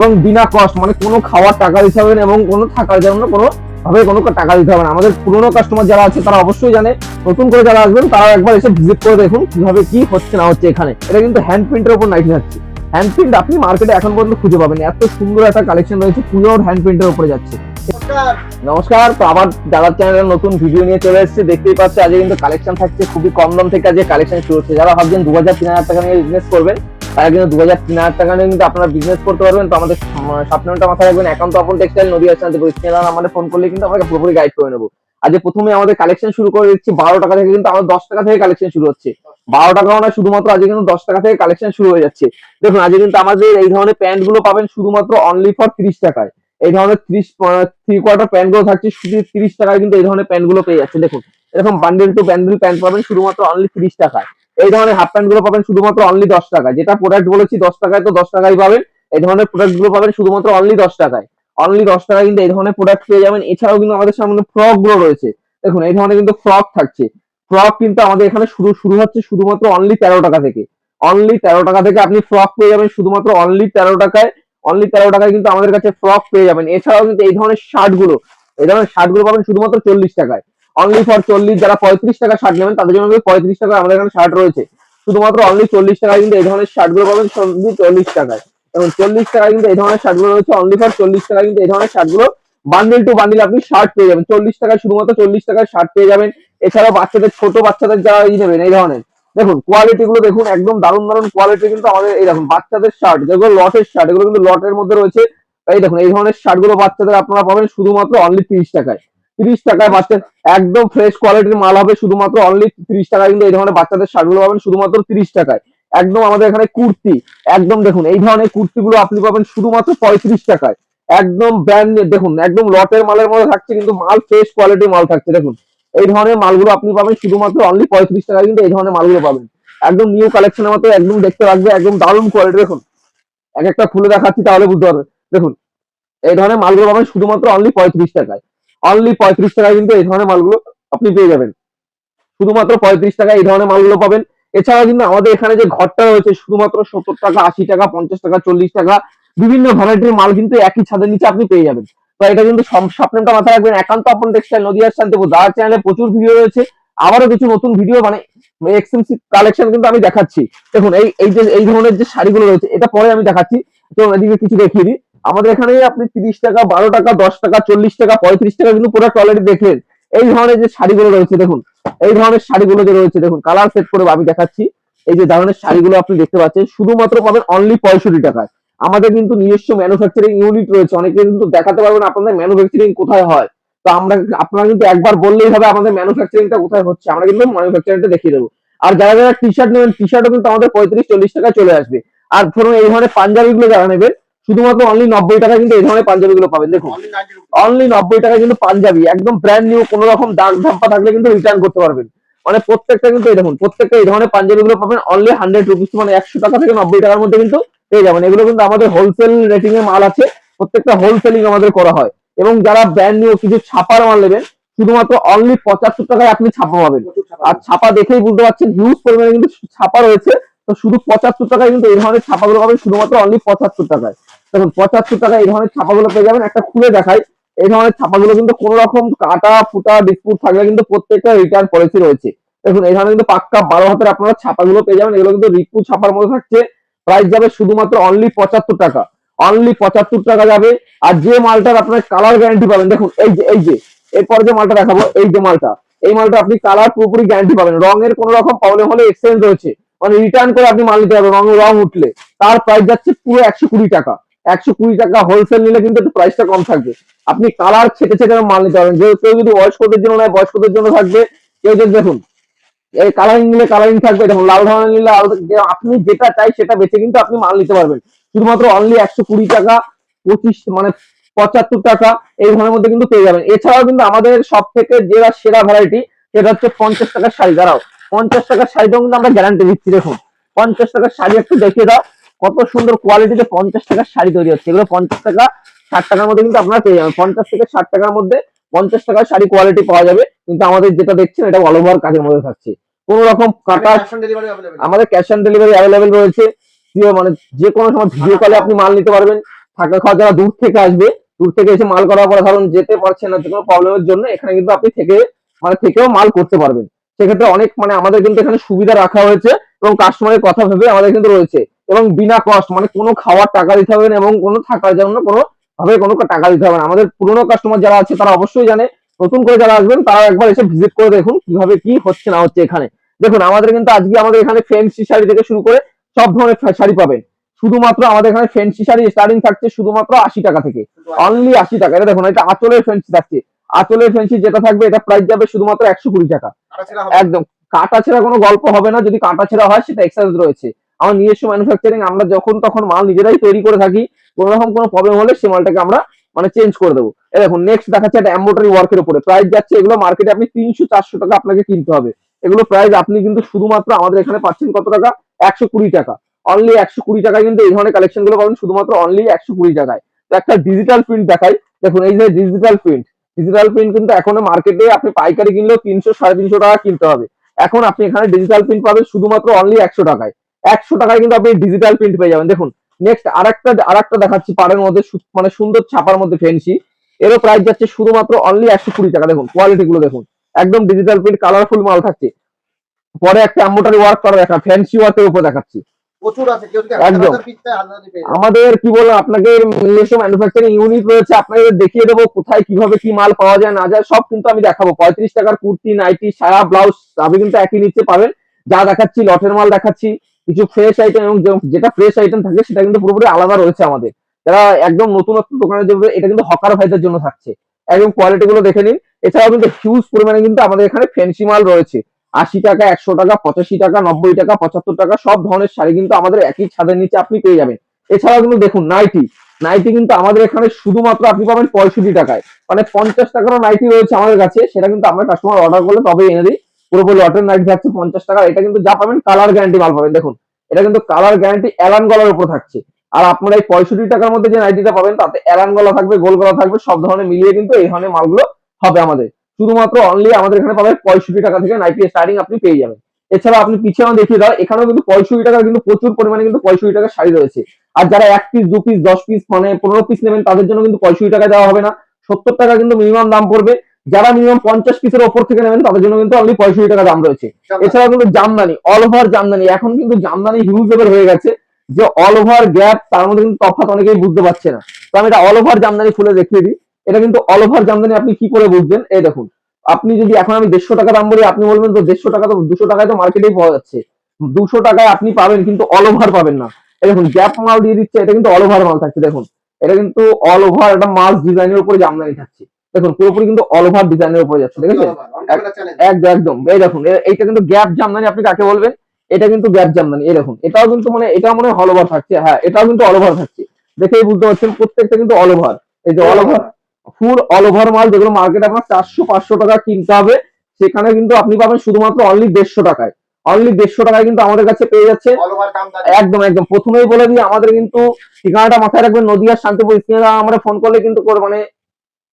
এবং বিনা কস্ট, মানে কোনো খাওয়ার টাকা দিতে হবে না এবং কোনো থাকার জন্য কোনো ভাবে কোনো টাকা দিতে হবে না। আমাদের পুরোনো কাস্টমার যারা আছে তারা অবশ্যই জানে, নতুন করে যারা আসবেন তারা একবার এসে ভিজিট করে দেখুন কিভাবে কি হচ্ছে না হচ্ছে এখানে। এটা কিন্তু হ্যান্ড প্রিন্টের উপর নাইটি যাচ্ছে। হ্যান্ড প্রিন্ট আপনি মার্কেটে এখন পর্যন্ত খুঁজে পাবেন, এত সুন্দর একটা কালেকশন রয়েছে পুরো হ্যান্ড প্রিন্টের উপরে যাচ্ছে। নমস্কার, তো আবার দাদার চ্যানেলের নতুন ভিডিও নিয়ে চলে এসেছি। দেখতেই পাচ্ছি আজকে কিন্তু কালেকশন থাকছে খুবই কম দাম থেকে। আজকে কালেকশন শুরু হচ্ছে। যারা ভাবছেন 2000-3000 টাকা নিয়ে বিজনেস করবেন, তারা কিন্তু 2000-3000 টাকা নিয়ে কিন্তু আপনারা বিজনেস করতে পারবেন। তো আমাদের স্বপ্নটা মাথায় রাখবেন, একান্ত আপন টেক্সটাইল নদীয়া স্টেশন আমাদের ফোন করলে কিন্তু আমরা পুরোপুরি গাইড করে নেবো। আজকে প্রথমে আমাদের কালেকশন শুরু করে দিচ্ছি 12 টাকা থেকে, কিন্তু আমাদের 10 টাকা থেকে কালেকশন শুরু হচ্ছে। 12 টাকাও না, শুধুমাত্র আজকে কিন্তু 10 টাকা থেকে কালেকশন শুরু হয়ে যাচ্ছে। দেখুন আজকে কিন্তু আমাদের এই ধরনের প্যান্ট গুলো পাবেন শুধুমাত্র অনলি ফর 30 টাকায়। এই ধরনের 3/4 প্যান্ট গুলো থাকছে শুধু 30 টাকায়, কিন্তু এই ধরনের প্যান্ট গুলো পেয়ে যাচ্ছে। দেখুন এরকম বান্ডেল টু বান্ডেল প্যান্ট পাবেন শুধুমাত্র অনলি 30 টাকায়। এই ধরনের হাফ প্যান্ট গুলো পাবেন শুধুমাত্র অনলি 10 টাকায়। যেটা প্রোডাক্ট বলেছি 10 টাকায়, তো 10 টাকায় পাবেন। এই ধরনের প্রোডাক্ট গুলো পাবেন শুধুমাত্র অনলি 10 টাকায়। অনলি 10 টাকায় কিন্তু এই ধরনের প্রোডাক্ট পেয়ে যাবেন। এছাড়াও কিন্তু আমাদের সামনে ফ্রক গুলো রয়েছে। দেখুন এই ধরনের কিন্তু ফ্রক থাকছে। ফ্রক কিন্তু আমাদের এখানে শুরু হচ্ছে শুধুমাত্র অনলি 13 টাকা থেকে। অনলি 13 টাকা থেকে আপনি ফ্রক পেয়ে যাবেন শুধুমাত্র অনলি 13 টাকায়। অনলি 13 টাকায় কিন্তু আমাদের কাছে ফ্রক পেয়ে যাবেন। এছাড়াও কিন্তু এই ধরনের শার্ট গুলো পাবেন শুধুমাত্র 40 টাকায়। Only for 40। যারা 35 টাকা শার্ট নেবেন তাদের জন্য 35 টাকায় আমাদের এখানে শার্ট রয়েছে। শুধুমাত্র অনলি 40 টাকায় কিন্তু এই ধরনের শার্ট গুলো পাবেন শুধু 40 টাকায়। এবং 40 টাকায় কিন্তু এই ধরনের শার্ট গুলো রয়েছে। অনলি ফর 40 টাকায় কিন্তু এই ধরনের শার্ট গুলো বান্ডিল টু বান্ডিল আপনি শার্ট পেয়ে যাবেন 40 টাকায়। শুধুমাত্র 40 টাকায় শার্ট পেয়ে যাবেন। এছাড়াও বাচ্চাদের, ছোট বাচ্চাদের যারা নেবেন এই ধরনের, দেখুন কোয়ালিটি গুলো দেখুন, একদম দারুণ দারুণ কোয়ালিটি কিন্তু আমাদের। এই দেখুন বাচ্চাদের শার্ট, যেগুলো লটের শার্ট, এগুলো কিন্তু লটের মধ্যে রয়েছে। এই দেখুন এই ধরনের শার্ট গুলো বাচ্চাদের আপনারা পাবেন শুধুমাত্র অনলি 30 টাকায়। 30 টাকায় বাচ্চা, একদম ফ্রেশ কোয়ালিটির মাল হবে শুধুমাত্র অনলি 30 টাকায়। কিন্তু এই ধরনের বাচ্চাদের শার্ট গুলো পাবেন শুধুমাত্র 30 টাকায়। একদম আমাদের এখানে কুর্তি, একদম দেখুন এই ধরনের কুর্তি গুলো আপনি পাবেন শুধুমাত্র 35 টাকায়। একদম ব্র্যান্ড, দেখুন একদম লটের মালের মধ্যে থাকছে, কিন্তু মাল ফ্রেশ কোয়ালিটির মাল থাকছে। দেখুন এই ধরনের মালগুলো আপনি পাবেন শুধুমাত্র অনলি 35 টাকায়। কিন্তু এই ধরনের মালগুলো পাবেন একদম নিউ কালেকশনের মতো, একদম দেখতে লাগবে একদম দারুণ কোয়ালিটি। দেখুন এক একটা খুলে দেখাচ্ছি তাহলে বুঝতে পারবে। দেখুন এই ধরনের মালগুলো পাবেন শুধুমাত্র অনলি 35 টাকায়। অনলি 35 টাকায় কিন্তু এই ধরনের মালগুলো আপনি পেয়ে যাবেন। শুধুমাত্র 35 টাকায় এই ধরনের মালগুলো পাবেন। এছাড়া কিন্তু আমাদের এখানে যে ঘরটা রয়েছে শুধুমাত্র 70 টাকা, 80 টাকা, 50 টাকা, 40 টাকা, বিভিন্ন ভ্যারাইটির মাল কিন্তু একই ছাদের নিচে আপনি পেয়ে যাবেন। তো এটা কিন্তু স্বপ্নটা মাথায় রাখবেন, একান্ত আপন টেক্সটাইল নদীয়ার শান্তিপুর। যার চ্যানেলে প্রচুর ভিডিও রয়েছে, আবারও কিছু নতুন ভিডিও মানে এক্সক্লুসিভ কালেকশন কিন্তু আমি দেখাচ্ছি। দেখুন এই যে এই ধরনের যে শাড়িগুলো রয়েছে, এটা পরে আমি দেখাচ্ছি। তো এদিকে কিছু দেখিয়ে দিই। আমাদের এখানে আপনি 30 টাকা, 12 টাকা, 10 টাকা, 40 টাকা, 35 টাকা কিন্তু প্রোডাক্ট অলরেডি দেখলেন। এই ধরনের যে শাড়িগুলো রয়েছে, দেখুন এই ধরনের শাড়িগুলো যে রয়েছে, দেখুন কালার সেট করে আমি দেখাচ্ছি। এই যে ধরনের শাড়িগুলো আপনি দেখতে পাচ্ছেন শুধুমাত্র পাবেন অনলি 65 টাকায়। আমাদের কিন্তু নিজস্ব ম্যানুফ্যাকচারিং ইউনিট রয়েছে। অনেকে কিন্তু দেখাতে পারবেন আপনাদের ম্যানুফ্যাকচারিং কোথায় হয়। তো আপনারা কিন্তু একবার বললেই হবে আমাদের ম্যানুফ্যাকচারিংটা কোথায় হচ্ছে, আমরা কিন্তু ম্যানুফ্যাকচারিংটা দেখিয়ে দেবো। আর যারা যারা টি শার্ট নেবেন, টি শার্টও কিন্তু আমাদের 35-40 টাকায় চলে আসবে। আর ধরুন এই ধরনের পাঞ্জাবি গুলো যারা নেবেন, শুধুমাত্র অনলি 90 টাকায় কিন্তু এই ধরনের পাঞ্জাবি গুলো পাবেন। দেখুন অনলি 90 টাকায় কিন্তু পাঞ্জাবি একদম ব্র্যান্ড নিউ, কোনো রকম দাগ ধাপ্পা থাকলে কিন্তু রিটার্ন করতে পারবেন। মানে প্রত্যেকটা কিন্তু এই দেখুন, প্রত্যেকটা এই ধরনের পাঞ্জাবি গুলো পাবেন অনলি 100 রুপিস, মানে 100 টাকা থেকে 90 টাকার মধ্যে কিন্তু পেয়ে যাবেন। এগুলো কিন্তু আমাদের হোলসেল রেটিং এর মাল আছে, প্রত্যেকটা হোলসেলিং আমাদের করা হয়। এবং যারা ব্র্যান্ড নিউ কিছু ছাপার মাল নেবেন, শুধুমাত্র অনলি 75 টাকায় আপনি ছাপা পাবেন। আর ছাপা দেখেই বুঝতে পারছেন হিউজ পরিমাণে কিন্তু ছাপা রয়েছে। তো শুধু 75 টাকায় কিন্তু এই ধরনের ছাপাগুলো পাবেন শুধুমাত্র অনলি 75 টাকায়। দেখুন 75 টাকায় এই ধরনের ছাপাগুলো পেয়ে যাবেন। একটা খুলে দেখাই। এই ধরনের ছাপাগুলো কিন্তু কোনো রকম কাটা ফুটা ডিসপুট থাকলে কিন্তু প্রত্যেকটা রিটার্ন পলিসি রয়েছে। দেখুন এই ধরনের কিন্তু পাক্কা 12 হাতের আপনারা ছাপাগুলো পেয়ে যাবেন। এগুলো কিন্তু রিপু ছাপার মধ্যে থাকছে। প্রাইস যাবে শুধুমাত্র অনলি 75 টাকা। অনলি 75 টাকা যাবে। আর যে মালটার আপনার কালার গ্যারান্টি পাবেন, দেখুন এই যে এরপরে যে মালটা দেখাবো, এই যে মালটা, এই মালটা আপনি কালার পুরোপুরি গ্যারান্টি পাবেন। রঙের কোনো রকম প্রবলেম হলে এক্সচেঞ্জ রয়েছে, মানে রিটার্ন করে আপনি মাল নিতে পারবেন। রং উঠলে তার প্রাইস যাচ্ছে পুরো 120 টাকা। 120 টাকা হোলসেল নিলে কিন্তু একটু প্রাইসটা কম থাকবে। আপনি কালার ছেটে ছেটে মাল নিতে পারবেন। যে কেউ যদি বয়স্কদের জন্য নেয় বয়স্কদের জন্য থাকবে। কেউ যদি দেখুন এই কালারিং নিলে কালারিং থাকবে, দেখুন লাল ধরনের নিলে আপনি যেটা চাই সেটা বেছে কিন্তু আপনি মাল নিতে পারবেন। শুধুমাত্র অনলি 120 টাকা, 25 মানে 75 টাকা এই ধরনের মধ্যে কিন্তু পেয়ে যাবেন। এছাড়াও কিন্তু আমাদের সব থেকে যেটা সেরা ভ্যারাইটি, সেটা হচ্ছে 50 টাকার শাড়ি। দাঁড়াও, 50 টাকার শাড়িটাও কিন্তু আমরা গ্যারান্টি দিচ্ছি। দেখুন 50 টাকার শাড়ি একটু দেখিয়ে দাও, কত সুন্দর কোয়ালিটিতে 50 টাকার শাড়ি তৈরি হচ্ছে। এগুলো 50 টাকা 60 টাকার মধ্যে কিন্তু আপনারা পেয়ে যাবেন। 50 থেকে 60 টাকার মধ্যে 50 টাকার শাড়ি কোয়ালিটি পাওয়া যাবে। কিন্তু আমাদের যেটা দেখছেন এটা অল ওভার কাজের মধ্যে থাকছে। কোন রকম কাটা, আমাদের ক্যাশ অন ডেলিভারি অ্যাভেলেবেল রয়েছে। মানে যে কোনো সময় ভিডিও কলে আপনি মাল নিতে পারবেন। থাকা খাওয়া যারা দূর থেকে আসবে, দূর থেকে এসে মাল করার পরে ধরুন যেতে পারছেন না যে কোনো প্রবলেমের জন্য, এখানে কিন্তু আপনি থেকেও মাল করতে পারবেন। সেক্ষেত্রে অনেক আমাদের কিন্তু এখানে সুবিধা রাখা হয়েছে এবং কাস্টমারের কথা ভেবে আমাদের কিন্তু রয়েছে। এবং বিনা কস্ট কোনো খাওয়ার টাকা দিতে হবে না এবং কোনো থাকার জন্য কোনো টাকা দিতে হবে না। আমাদের পুরোনো কাস্টমার যারা আছে তারা অবশ্যই জানে, নতুন করে যারা আসবেন তারা একবার এসে ভিজিট করে দেখুন কিভাবে কি হচ্ছে না হচ্ছে এখানে। দেখুন আমাদের কিন্তু আজকে আমাদের এখানে ফ্যান্সি শাড়ি থেকে শুরু করে সব ধরনের শাড়ি পাবেন। শুধুমাত্র আমাদের এখানে ফ্যান্সি শাড়ি স্টার্টিং থাকছে শুধুমাত্র 80 টাকা থেকে, অনলি 80 টাকা। এটা দেখুন, এটা আঁচলের ফ্যান্সি থাকছে। আঁচলের ফ্যান্সি যেটা থাকবে এটা প্রাইস যাবে শুধুমাত্র 120 টাকা। একদম কাটা ছেঁড়া কোনো গল্প হবে না, যদি কাটা ছেঁড়া হয় সেটা এক্সচেঞ্জ রয়েছে। আমার নিজস্ব ম্যানুফ্যাকচারিং, আমরা যখন তখন মাল নিজেরাই তৈরি করে থাকি। কোনো রকম কোনো প্রবলেম হলে সে মালটাকে আমরা চেঞ্জ করে দেবো। এই দেখুন নেক্সট দেখাচ্ছে একটা এমব্রয়ডারি ওয়ার্কের উপরে, প্রাইস যাচ্ছে এগুলো মার্কেটে আপনি 300-400 টাকা আপনাকে কিনতে হবে। এগুলো প্রাইস আপনি কিন্তু শুধুমাত্র আমাদের এখানে পাচ্ছেন কত টাকা? 120 টাকা। অনলি 120 টাকায় কিন্তু এই ধরনের কালেকশন গুলো পাবেন শুধুমাত্র অনলি 120 টাকায়। তো একটা ডিজিটাল প্রিন্ট দেখাই, দেখুন এই যে ডিজিটাল প্রিন্ট। ডিজিটাল প্রিন্ট কিন্তু এখনো মার্কেটে আপনি পাইকারি কিনলেও 300-350 টাকা কিনতে হবে। এখন আপনি এখানে ডিজিটাল প্রিন্ট পাবেন শুধুমাত্র অনলি 100 টাকায়। 100 টাকায় কিন্তু আপনি ডিজিটাল প্রিন্ট পেয়ে যাবেন। দেখুন নেক্সট আরেকটা দেখাচ্ছি পাড়ের মধ্যে সুন্দর ছাপার মধ্যে ফেন্সি। এরও প্রাইস যাচ্ছে শুধুমাত্র অনলি 120 টাকা। দেখুন কোয়ালিটি গুলো দেখুন, একদম ডিজিটাল প্রিন্ট কালারফুল মাল থাকছে। পরে একটা এমব্রয়ডারি ওয়ার্ক করা দেখা, ফ্যান্সি ওয়ার্কের উপর দেখাচ্ছি। প্রচুর আছে, কেউ যদি একদম আমাদের কি বলবো, আপনাকে নিজস্ব ম্যানুফ্যাকচারিং ইউনিট রয়েছে, আপনাকে দেখিয়ে দেবো কোথায় কিভাবে কি মাল পাওয়া যায় না যায় সব কিন্তু আমি দেখাবো। 35 টাকার কুর্তি, নাইটি, সায়া, ব্লাউজ সবই কিন্তু একই নিচে পাবেন। যা দেখাচ্ছি লটের মাল দেখাচ্ছি, কিছু ফ্রেশ আইটেম এবং যেটা ফ্রেশ আইটেম থাকে সেটা কিন্তু পুরোপুরি আলাদা রয়েছে আমাদের। যারা একদম নতুনত্ব দোকানে যাবে এটা কিন্তু হকার ভাইদের জন্য থাকছে। একদম কোয়ালিটি গুলো দেখে নিন। এছাড়াও কিন্তু হিউজ পরিমাণে কিন্তু আমাদের এখানে ফ্যান্সি মাল রয়েছে। 80 টাকা, 100 টাকা, 85 টাকা, 90 টাকা, 75 টাকা সব ধরনের শাড়ি কিন্তু আমাদের একই ছাদের নিচে আপনি পেয়ে যাবেন। এছাড়াও কিন্তু দেখুন নাইটি, নাইটি কিন্তু আমাদের এখানে শুধুমাত্র আপনি পাবেন 65 টাকায়। 50 টাকারও নাইটি রয়েছে আমাদের কাছে, সেটা কিন্তু আমরা কাস্টমার অর্ডার করলে তবে এনে দিই। পুরোপুরি লটের নাইটি থাকছে 50 টাকা। এটা কিন্তু যা পাবেন কালার গ্যারান্টি মাল পাবেন। দেখুন এটা কিন্তু কালার গ্যারান্টি অ্যালান গলার উপর থাকছে। আর আপনারা এই 65 টাকার মধ্যে যে নাইটিটা পাবেন তাতে অ্যালান গলা থাকবে, গোল গলা থাকবে, সব ধরনের মিলিয়ে কিন্তু এই ধরনের মালগুলো হবে আমাদের। শুধুমাত্র অনলি আমাদের এখানে পাবেন 65 টাকা থেকে নাইটি স্টার্টিং আপনি পেয়ে যাবেন। এছাড়া আপনি পিছনে দেখিয়ে দাও, এখানেও কিন্তু 65 টাকার কিন্তু প্রচুর পরিমাণে কিন্তু 65 টাকার শাড়ি রয়েছে। আর যারা 1 পিস 2 পিস 10 পিস 15 পিস নেবেন তাদের জন্য কিন্তু 65 টাকা দেওয়া হবে না, 70 টাকা কিন্তু মিনিমাম দাম পড়বে। যারা মিনিমাম 50 পিসের ওপর থেকে নেবেন তাদের জন্য কিন্তু অনলি 65 টাকা দাম রয়েছে। এছাড়া কিন্তু জামদানি, অল ওভার জামদানি, এখন কিন্তু জামদানি হিউজ লেভেল হয়ে গেছে। যে অল ওভার গ্যাপ তার মধ্যে কিন্তু তফাৎ অনেকেই বুঝতে পারছে না। তো আমি এটা অল ওভার জামদানি খুলে দেখিয়ে দিই। এটা কিন্তু অল ওভার জামদানি আপনি কি করে বুঝবেন, এই দেখুন। আপনি যদি এখন আমি 150 টাকা দাম বলি, আপনি বলবেন তো 150 টাকা তো 200 টাকায় তো মার্কেটেই পাওয়া যাচ্ছে। 200 টাকায় আপনি পাবেন কিন্তু অল ওভার পাবেন না। এই দেখুন গ্যাপ মাল দিয়ে দিচ্ছে, এটা কিন্তু অল ওভার মাল থাকছে। দেখুন এটা কিন্তু অল ওভার একটা মাস ডিজাইনের উপরে জামদানি থাকছে। দেখুন পুরোপুরি কিন্তু অল ওভার ডিজাইনের উপরে যাচ্ছে, দেখেছেন? একদম একদম এই দেখুন এইটা কিন্তু গ্যাপ জামদানি আপনি কাকে বলবেন, এটা কিন্তু গ্যাপ জামদানি। এই দেখুন এটাও কিন্তু এটা মনে হয় অল ওভার থাকছে। হ্যাঁ এটাও কিন্তু অল ওভার থাকছে, দেখেই বুঝতে পারছেন প্রত্যেকটা কিন্তু অল ওভার। এই যে অল ওভার, ফুল অল ওভার মাল যেগুলো মার্কেটে আপনার 400-500 টাকা কিনতে হবে, সেখানে কিন্তু আপনি পাবেন শুধুমাত্র অনলি 150 টাকায়। অনলি 150 টাকায় কিন্তু আমাদের কাছে পেয়ে যাচ্ছে। একদম একদম প্রথমেই বলে দিই আমাদের কিন্তু ঠিকানাটা মাথায় রাখবেন, নদিয়ার শান্তিপুর। স্ক্রিনে আমরা ফোন করলে কিন্তু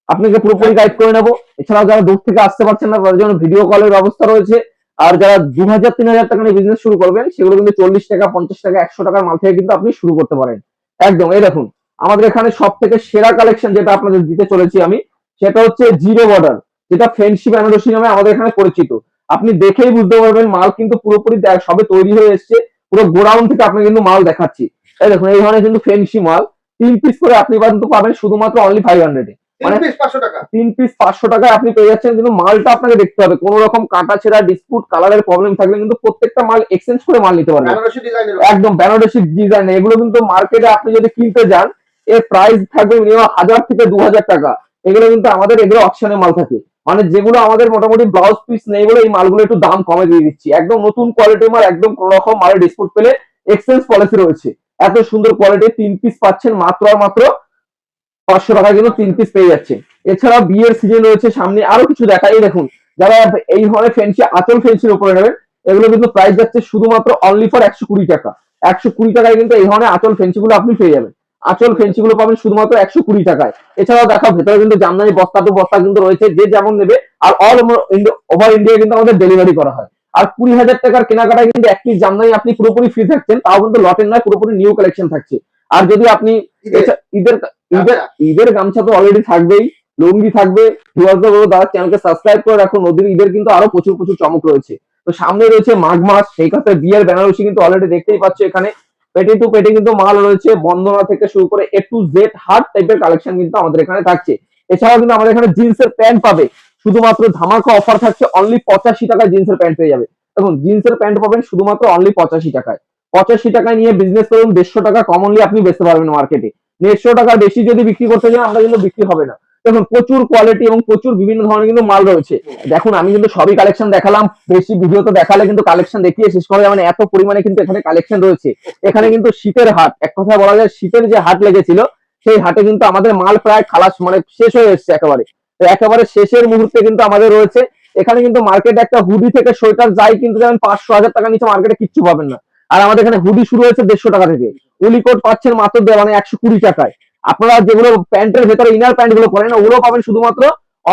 আপনাকে পুরোপুরি গাইড করে নেবো। এছাড়াও যারা দূর থেকে আসতে পারছেন না তাদের জন্য ভিডিও কলের ব্যবস্থা রয়েছে। আর যারা 2000-3000 টাকা নিয়ে বিজনেস শুরু করবেন সেগুলো কিন্তু 40 টাকা, 50 টাকা, 100 টাকার মাল থেকে কিন্তু আপনি শুরু করতে পারেন। একদম এই দেখুন আমাদের এখানে সব থেকে সেরা কালেকশন যেটা আপনাদের দিতে চলেছি আমি, সেটা হচ্ছে জিরো বর্ডার, যেটা ফ্রেন্ডশিপ বেনারসি নামে আমাদের এখানে পরিচিত। আপনি দেখেই বুঝতে পারবেন মাল কিন্তু পুরোপুরি সবে তৈরি হয়ে এসছে। পুরো গোডাউন থেকে আপনাকে কিন্তু মাল দেখাচ্ছি। এই দেখুন এই ধরনের কিন্তু ফ্রেন্ডশি মাল 3 পিস করে আপনি কিন্তু পাবেন শুধুমাত্র অনলি 500-এ। 3 পিস 500 টাকায় আপনি পেয়ে যাচ্ছেন। কিন্তু মালটা আপনাকে দেখতে হবে, কোন রকম কাটা ছেঁড়া, ডিসপুট, কালারের প্রবলেম থাকলে কিন্তু প্রত্যেকটা মাল এক্সচেঞ্জ করে মাল নিতে পারবেন। একদম বেনারসি ডিজাইন। এগুলো কিন্তু মার্কেটে আপনি যদি কিনতে যান এর প্রাইস থাকবে মিনিমাম 1000 থেকে 2000 টাকা। এগুলো কিন্তু আমাদের এগুলো অকশনে মাল থাকে। যেগুলো আমাদের মোটামুটি ব্লাউজ পিস নেই বলে এই মালগুলো একটু দাম কমে দিয়ে দিচ্ছি। একদম নতুন কোয়ালিটির মাল, একদম কোন রকম মালের ডিসপুট পেলে এক্সচেঞ্জ পলিসি রয়েছে। এত সুন্দর কোয়ালিটি 3 পিস পাচ্ছেন মাত্র আর মাত্র 500 টাকায় কিন্তু 3 পিস পেয়ে যাচ্ছে। এছাড়া বিয়ের সিজন রয়েছে সামনে, আরো কিছু দেখাই। দেখুন যারা এই ধরনের ফ্যান্সি আঁচল ফ্যান্সির উপরে নেবেন, এগুলো কিন্তু প্রাইস যাচ্ছে শুধুমাত্র অনলি ফর 120 টাকা। 120 টাকায় কিন্তু এই ধরনের আঁচল ফ্যান্সি গুলো আপনি পেয়ে যাবেন। আঁচল ফ্যান্সি গুলো পাবেন শুধুমাত্র 120 টাকায়। এছাড়াও দেখা ভেতরে কিন্তু জামদানি বস্তা টু বস্তা কিন্তু রয়েছে, যে যেমন নেবে। আর অল ওভার ইন্ডিয়া কিন্তু আমাদের ডেলিভারি করা হয়। আর 20,000 টাকার কেনাকাটায় কিন্তু একটি জামদানি আপনি পুরোপুরি ফ্রি থাকছেন, তাও কিন্তু লটের নয়, পুরোপুরি নিউ কালেকশন থাকছে। আর যদি আপনি ঈদের ঈদের ঈদের গামছা তো অলরেডি থাকবেই, লুঙ্গি থাকবে। দাদা চ্যানেলকে সাবস্ক্রাইব করে রাখুন, নদীর ঈদের কিন্তু আরো প্রচুর প্রচুর চমক রয়েছে। তো সামনে রয়েছে মাঘ মাস, সেই কথা বিয়ের বেনারসি কিন্তু অলরেডি দেখতেই পাচ্ছ এখানে পেটে টু পেটে কিন্তু মাল রয়েছে, বন্দনা থেকে শুরু করে এ টু জেড হার্ড টাইপের কালেকশন কিন্তু আমাদের এখানে থাকছে। এছাড়াও কিন্তু আমাদের এখানে জিন্সের প্যান্ট পাবে, শুধুমাত্র ধামাকা অফার থাকছে, অনলি 85 টাকায় জিন্সের প্যান্ট পেয়ে যাবে। দেখুন জিন্সের প্যান্ট পাবেন শুধুমাত্র অনলি 85 টাকায়। 85 টাকায় নিয়ে বিজনেস করুন, 150 টাকা কমনলি আপনি বেচতে পারবেন মার্কেটে। 150 টাকার বেশি যদি বিক্রি করতে যান আমরা কিন্তু বিক্রি হবে না। দেখুন প্রচুর কোয়ালিটি এবং প্রচুর বিভিন্ন ধরনের কিন্তু মাল রয়েছে। দেখুন আমি কিন্তু সবই কালেকশন দেখালাম, বেশি ভিডিওতে দেখালে কিন্তু কালেকশন দেখিয়ে শেষ করা যাবে না, এত পরিমাণে কিন্তু এখানে কালেকশন রয়েছে। এখানে কিন্তু শীতের হাট, এক কথা বলা যায় শীতের যে হাট লেগেছিল সেই হাটে কিন্তু আমাদের মাল প্রায় খালাস মানে শেষ হয়ে এসেছে একেবারে। তো একেবারে শেষের মুহূর্তে কিন্তু আমাদের রয়েছে এখানে কিন্তু মার্কেটে একটা হুডি থেকে সোয়েটার যাই কিন্তু যেমন 500-1000 টাকা নিচে মার্কেটে কিচ্ছু পাবেন না। আর আমাদের এখানে হুডি শুরু হয়েছে 150 টাকা থেকে, উলিকোট পাচ্ছেন মাত্র মানে 120 টাকায়। আপনারা যেগুলো প্যান্টের ভেতরে ইনার প্যান্ট গুলো পরেন ওগুলো পাবেন শুধুমাত্র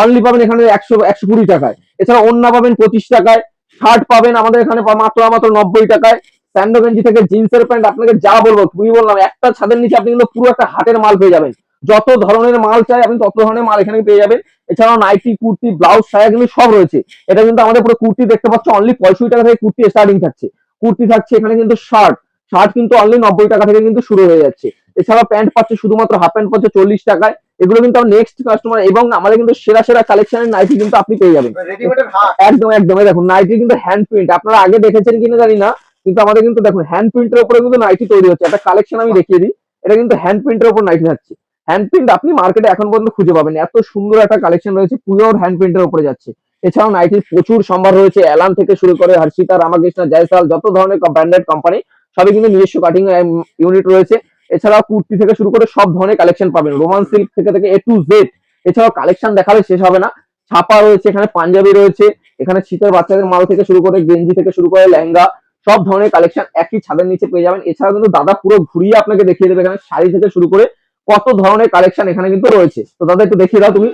অনলি পাবেন এখানে 120 টাকায়। এছাড়া ওন্না পাবেন 25 টাকায়, শার্ট পাবেন আমাদের এখানে মাত্র মাত্র 90 টাকায়। স্যান্ডো গেঞ্জি থেকে জিন্সের প্যান্ট, আপনাকে যা বলবো তুমি বললাম একটা ছাদের নিচে আপনি কিন্তু পুরো একটা হাটের মাল পেয়ে যাবেন। যত ধরনের মাল চাই আপনি তত ধরনের মাল এখানে পেয়ে যাবেন। এছাড়াও নাইটি, কুর্তি, ব্লাউজ, সায়া কিন্তু সব রয়েছে। এটা কিন্তু আমাদের পুরো কুর্তি দেখতে পাচ্ছ অনলি 65 টাকা থেকে কুর্তি স্টার্টিং থাকছে। কুর্তি থাকছে এখানে কিন্তু শার্ট, শার্ট কিন্তু অনলি 90 টাকা থেকে কিন্তু শুরু হয়ে যাচ্ছে। এছাড়া প্যান্ট পাচ্ছে শুধুমাত্র হাফ প্যান্ট পাচ্ছে 40 টাকায়। এগুলো কিন্তু নেক্সট কাস্টমার, এবং আমাদের কিন্তু সেরা সেরা কালেকশনের নাইটি কিন্তু আপনি পেয়ে যাবেন একদম একদম। দেখুন নাইটি কিন্তু হ্যান্ড প্রিন্ট, আপনারা আগে দেখেছেন কিনা জানি না, কিন্তু আমাদের কিন্তু দেখুন হ্যান্ড প্রিন্টের উপরে কিন্তু নাইটি তৈরি হচ্ছে। একটা কালেকশন আমি দেখিয়ে দিই, এটা কিন্তু হ্যান্ড প্রিন্টের উপর নাইটি থাকছে। হ্যান্ড প্রিন্ট আপনি মার্কেটে এখন পর্যন্ত খুঁজে পাবেন, এত সুন্দর একটা কালেকশন রয়েছে, পিওর হ্যান্ড প্রিন্টের উপরে যাচ্ছে। এছাড়াও নাইটির প্রচুর সম্ভার রয়েছে, অ্যালান থেকে শুরু করে হর্ষিতা, রামাকৃষ্ণ, জয়সাল, যত ধরনের ব্র্যান্ডেড কোম্পানি সবই কিন্তু নিজস্ব কাটিং ইউনিট রয়েছে। এছাড়াও কুর্তি থেকে শুরু করে সব ধরনের কালেকশন পাবেন, রোমান সিল্ক থেকে থেকে এ টু জেড। এছাড়াও কালেকশন দেখালে শেষ হবে না, ছাপা রয়েছে এখানে, পাঞ্জাবি রয়েছে এখানে, শীতের বাচ্চাদের মাল থেকে শুরু করে গেঞ্জি থেকে শুরু করে লেহেঙ্গা, সব ধরনের কালেকশন একই ছাদের নিচে পেয়ে যাবেন। এছাড়াও কিন্তু দাদা পুরো ঘুরিয়ে আপনাকে দেখিয়ে দেবে এখানে শাড়ি থেকে শুরু করে কত ধরনের কালেকশন এখানে কিন্তু রয়েছে। তো দাদা একটু দেখিয়ে দাও তুমি।